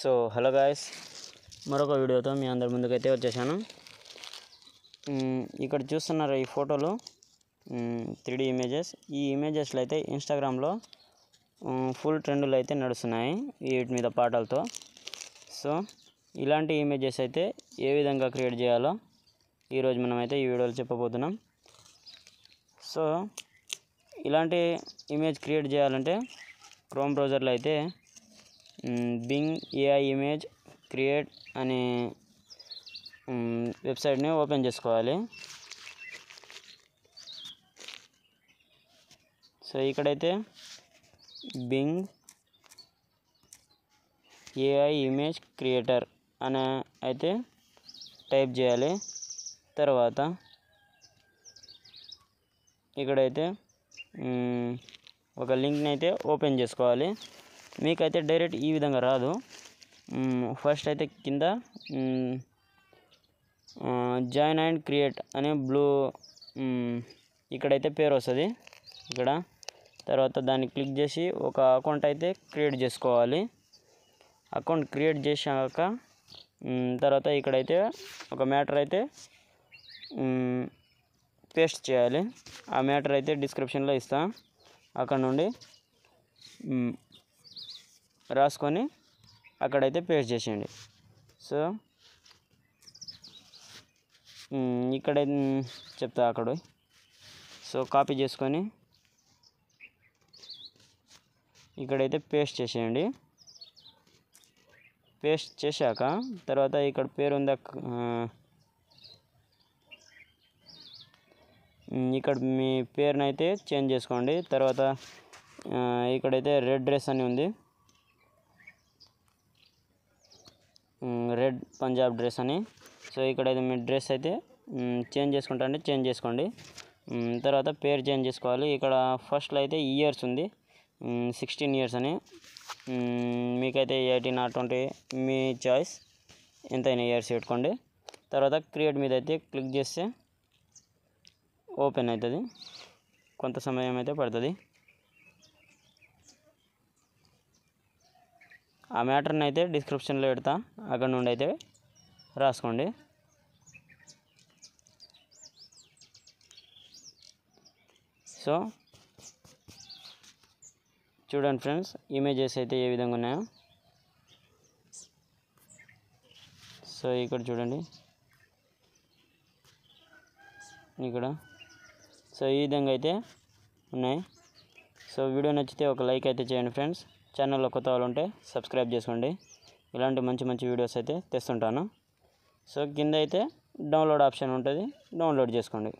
So hello guys, మరొక వీడియోతో మీ అందరి ముందుకైతే వచ్చేసాను. ఇక్కడ చూస్తున్నారు ఈ ఫోటోలు 3D ఇమేజెస్. ఈ ఇమేజెస్లో అయితే ఇన్స్టాగ్రామ్లో ఫుల్ ట్రెండ్లు అయితే నడుస్తున్నాయి వీటి మీద పాటలతో. సో ఇలాంటి ఇమేజెస్ అయితే ఏ విధంగా క్రియేట్ చేయాలో ఈరోజు మనమైతే ఈ వీడియోలో చెప్పబోతున్నాం. సో ఇలాంటి ఇమేజ్ క్రియేట్ చేయాలంటే క్రోమ్ బ్రౌజర్లో అయితే బింగ్ AI ఇమేజ్ క్రియేట్ అనే వెబ్సైట్ని ఓపెన్ చేసుకోవాలి. సో ఇక్కడైతే బింగ్ AI ఇమేజ్ క్రియేటర్ అనే అయితే టైప్ చేయాలి. తర్వాత ఇక్కడైతే ఒక లింక్ని అయితే ఓపెన్ చేసుకోవాలి. మీకైతే డైరెక్ట్ ఈ విధంగా రాదు. ఫస్ట్ అయితే కింద జాయిన్ అండ్ క్రియేట్ అనే బ్లూ ఇక్కడైతే పేరు వస్తుంది ఇక్కడ. తర్వాత దాన్ని క్లిక్ చేసి ఒక అకౌంట్ అయితే క్రియేట్ చేసుకోవాలి. అకౌంట్ క్రియేట్ చేశాక తర్వాత ఇక్కడైతే ఒక మ్యాటర్ అయితే పేస్ట్ చేయాలి. ఆ మ్యాటర్ అయితే డిస్క్రిప్షన్లో ఇస్తా, అక్కడ నుండి రాసుకొని అక్కడైతే పేస్ట్ చేసేయండి. సో ఇక్కడ చెప్తా అక్కడ. సో కాపీ చేసుకొని ఇక్కడైతే పేస్ట్ చేసేయండి. పేస్ట్ చేశాక తర్వాత ఇక్కడ పేరు ఉందా, ఇక్కడ మీ పేరునైతే చేంజ్ చేసుకోండి. తర్వాత ఇక్కడైతే రెడ్ డ్రెస్ అని ఉంది, రెడ్ పంజాబ్ డ్రెస్ అని. సో ఇక్కడైతే మీ డ్రెస్ అయితే చేంజ్ చేసుకుంటా అంటే చేంజ్ చేసుకోండి. తర్వాత పేరు చేంజ్ చేసుకోవాలి. ఇక్కడ ఫస్ట్లో అయితే ఇయర్స్ ఉంది 16 ఇయర్స్ అని. మీకైతే 18 or 20 మీ చాయిస్, ఎంతైనా ఇయర్స్ పెట్టుకోండి. తర్వాత క్రియేట్ మీద అయితే క్లిక్ చేస్తే ఓపెన్ అవుతుంది. కొంత సమయం అయితే పడుతుంది. ఆ మ్యాటర్ని అయితే డిస్క్రిప్షన్లో పెడతా, అక్కడ నుండి అయితే రాసుకోండి. సో చూడండి ఫ్రెండ్స్, ఇమేజెస్ అయితే ఏ విధంగా ఉన్నాయో. సో ఇక్కడ చూడండి ఇక్కడ. సో ఈ విధంగా అయితే ఉన్నాయి. సో వీడియో నచ్చితే ఒక లైక్ అయితే చేయండి ఫ్రెండ్స్. ఛానల్లో కొత్త వాళ్ళు ఉంటే సబ్స్క్రైబ్ చేసుకోండి. ఇలాంటి మంచి మంచి వీడియోస్ అయితే తెస్తుంటాను. సో కింద అయితే డౌన్లోడ్ ఆప్షన్ ఉంటుంది, డౌన్లోడ్ చేసుకోండి.